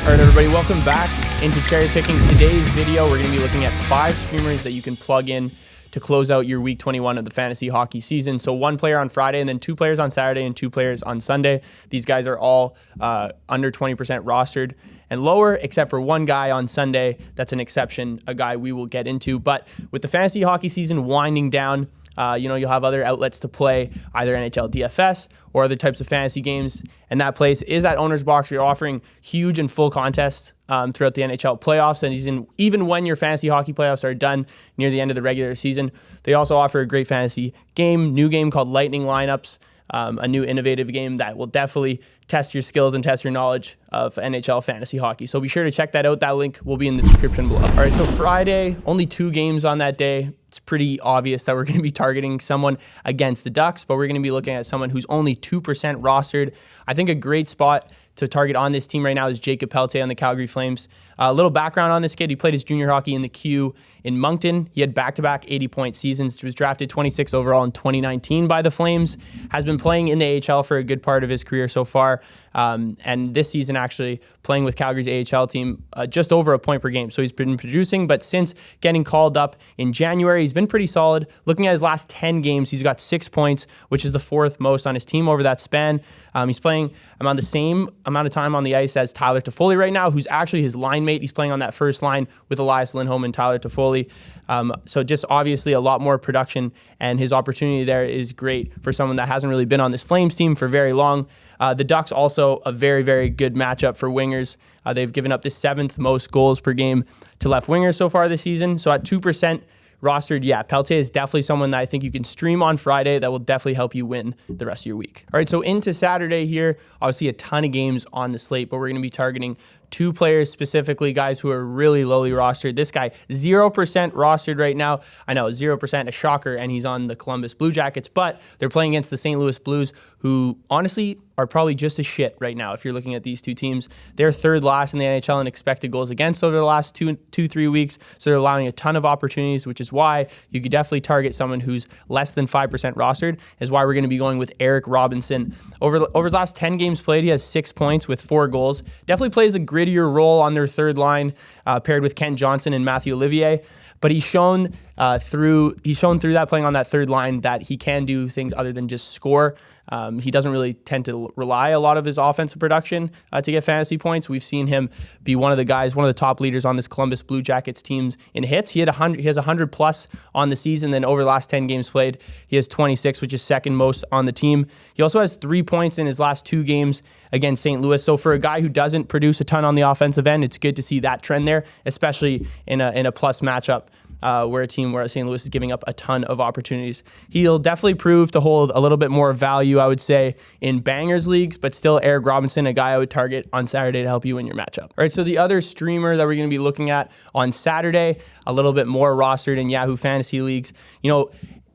All right, everybody, welcome back into Cherry Picking. Today's video, we're going to be looking at 5 streamers that you can plug in to close out your week 21 of the fantasy hockey season. So 1 player on Friday, and then 2 players on Saturday, and 2 players on Sunday. These guys are all under 20% rostered and lower, except for 1 guy on Sunday. That's an exception, a guy we will get into. But with the fantasy hockey season winding down, you'll have other outlets to play, either NHL DFS or other types of fantasy games. And that place is at OwnersBox. We're offering huge and full contests throughout the NHL playoffs. And even when your fantasy hockey playoffs are done near the end of the regular season, they also offer a great fantasy new game called Lightning Lineups, a new innovative game that will definitely test your skills and test your knowledge of NHL fantasy hockey. So be sure to check that out. That link will be in the description below. All right, so Friday, only 2 games on that day. It's pretty obvious that we're going to be targeting someone against the Ducks, but we're going to be looking at someone who's only 2% rostered. I think a great spot to target on this team right now is Jakob Pelletier on the Calgary Flames. A little background on this kid. He played his junior hockey in the Q in Moncton. He had back-to-back 80-point seasons. He was drafted 26 overall in 2019 by the Flames. Has been playing in the AHL for a good part of his career so far. And this season actually playing with Calgary's AHL team just over a point per game. So he's been producing, but since getting called up in January, he's been pretty solid. Looking at his last 10 games, he's got 6 points, which is the 4th most on his team over that span. He's playing around the same amount of time on the ice as Tyler Toffoli right now, who's actually his line mate. He's playing on that first line with Elias Lindholm and Tyler Toffoli. So just obviously a lot more production, and his opportunity there is great for someone that hasn't really been on this Flames team for very long. The Ducks also a very, very good matchup for wingers. They've given up the 7th most goals per game to left wingers so far this season. So at 2% rostered, Pelletier is definitely someone that I think you can stream on Friday that will definitely help you win the rest of your week. All right, so into Saturday here, obviously a ton of games on the slate, but we're going to be targeting 2 players specifically, guys who are really lowly rostered. This guy, 0% rostered right now. I know, 0%, a shocker, and he's on the Columbus Blue Jackets, but they're playing against the St. Louis Blues, who honestly are probably just as shit right now if you're looking at these 2 teams. They're 3rd last in the NHL in expected goals against over the last 2-3 weeks, so they're allowing a ton of opportunities, which is why you could definitely target someone who's less than 5% rostered, is why we're going to be going with Eric Robinson. Over his last 10 games played, he has 6 points with 4 goals. Definitely plays a grittier role on their 3rd line, paired with Kent Johnson and Matthew Olivier. But he's shown through that playing on that 3rd line that he can do things other than just score. He doesn't really tend to rely a lot of his offensive production to get fantasy points. We've seen him be one of the top leaders on this Columbus Blue Jackets teams in hits. He has 100 plus on the season. Then over the last 10 games played, he has 26, which is 2nd most on the team. He also has 3 points in his last 2 games against St. Louis. So for a guy who doesn't produce a ton on the offensive end, it's good to see that trend there, especially in a plus matchup. Where St. Louis is giving up a ton of opportunities. He'll definitely prove to hold a little bit more value, I would say, in bangers leagues, but still Eric Robinson, a guy I would target on Saturday to help you win your matchup. All right, so the other streamer that we're going to be looking at on Saturday, a little bit more rostered in Yahoo Fantasy Leagues.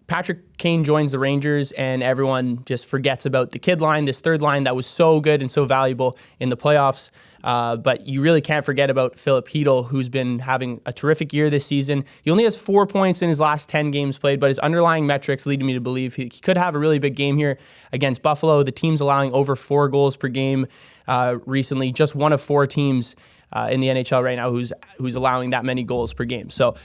Patrick Kane joins the Rangers, and everyone just forgets about the kid line, this 3rd line that was so good and so valuable in the playoffs. But you really can't forget about Filip, who's been having a terrific year this season. He only has 4 points in his last 10 games played, but his underlying metrics lead me to believe he could have a really big game here against Buffalo. The team's allowing over 4 goals per game recently. Just one of 4 teams in the NHL right now who's allowing that many goals per game. So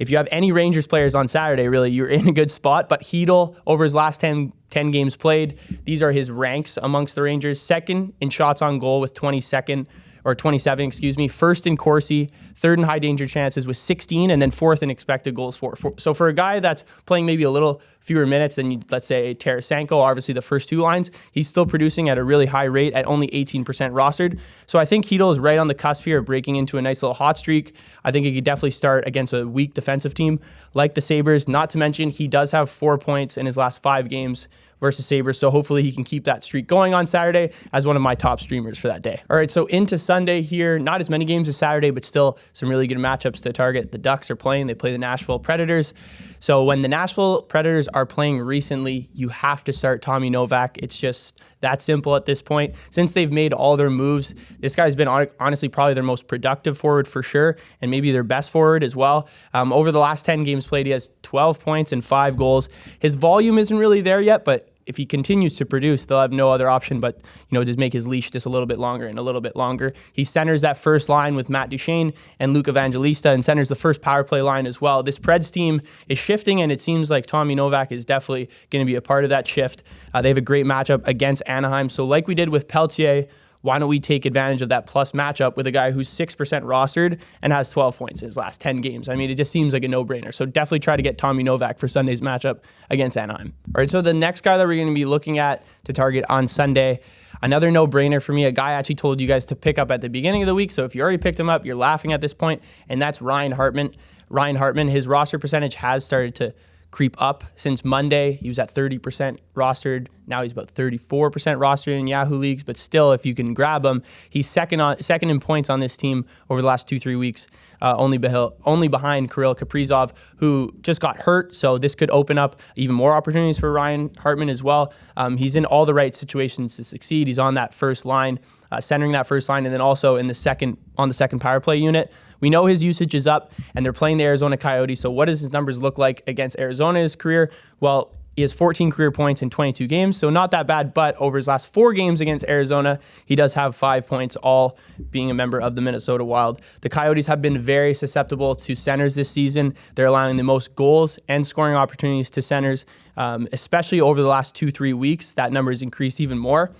if you have any Rangers players on Saturday, really, you're in a good spot. But Chytil, over his last 10 games played, these are his ranks amongst the Rangers. 2nd in shots on goal with 27, 1st in Corsi, 3rd in high danger chances with 16, and then 4th in expected goals for. So for a guy that's playing maybe a little fewer minutes than, let's say, Tarasenko, obviously the first 2 lines, he's still producing at a really high rate at only 18% rostered. So I think Chytil is right on the cusp here of breaking into a nice little hot streak. I think he could definitely start against a weak defensive team like the Sabres. Not to mention, he does have 4 points in his last 5 games versus Sabres, so hopefully he can keep that streak going on Saturday as one of my top streamers for that day. All right, so into Sunday here, not as many games as Saturday, but still some really good matchups to target. The Ducks are playing, they play the Nashville Predators. So when the Nashville Predators are playing recently, you have to start Tommy Novak. It's just that simple at this point. Since they've made all their moves, this guy's been honestly probably their most productive forward for sure, and maybe their best forward as well. Over the last 10 games played, he has 12 points and 5 goals. His volume isn't really there yet, but if he continues to produce, they'll have no other option but, just make his leash just a little bit longer and a little bit longer. He centers that first line with Matt Duchene and Luke Evangelista and centers the first power play line as well. This Preds team is shifting, and it seems like Tommy Novak is definitely going to be a part of that shift. They have a great matchup against Anaheim. So like we did with Pelletier, why don't we take advantage of that plus matchup with a guy who's 6% rostered and has 12 points in his last 10 games? I mean, it just seems like a no-brainer. So definitely try to get Tommy Novak for Sunday's matchup against Anaheim. All right, so the next guy that we're going to be looking at to target on Sunday, another no-brainer for me, a guy I actually told you guys to pick up at the beginning of the week. So if you already picked him up, you're laughing at this point, and that's Ryan Hartman. Ryan Hartman, his roster percentage has started to creep up since Monday. He was at 30% rostered. Now he's about 34% rostered in Yahoo leagues, but still, if you can grab him, he's second in points on this team over the last 2-3 weeks, only behind Kirill Kaprizov, who just got hurt. So this could open up even more opportunities for Ryan Hartman as well. He's in all the right situations to succeed. He's on that first line, centering that first line, and then also on the second power play unit. We know his usage is up, and they're playing the Arizona Coyotes. So what does his numbers look like against Arizona in his career? Well, he has 14 career points in 22 games, so not that bad. But over his last 4 games against Arizona, he does have 5 points, all being a member of the Minnesota Wild. The Coyotes have been very susceptible to centers this season. They're allowing the most goals and scoring opportunities to centers, especially over the last 2-3 weeks. That number has increased even more.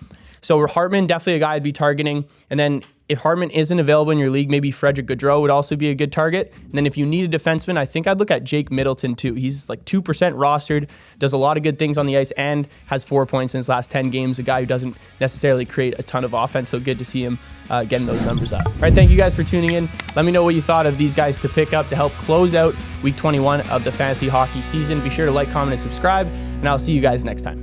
So Hartman, definitely a guy I'd be targeting. And then if Hartman isn't available in your league, maybe Frederick Gaudreau would also be a good target. And then if you need a defenseman, I think I'd look at Jake Middleton too. He's like 2% rostered, does a lot of good things on the ice, and has 4 points in his last 10 games. A guy who doesn't necessarily create a ton of offense, so good to see him getting those numbers up. All right, thank you guys for tuning in. Let me know what you thought of these guys to pick up to help close out Week 21 of the fantasy hockey season. Be sure to like, comment, and subscribe, and I'll see you guys next time.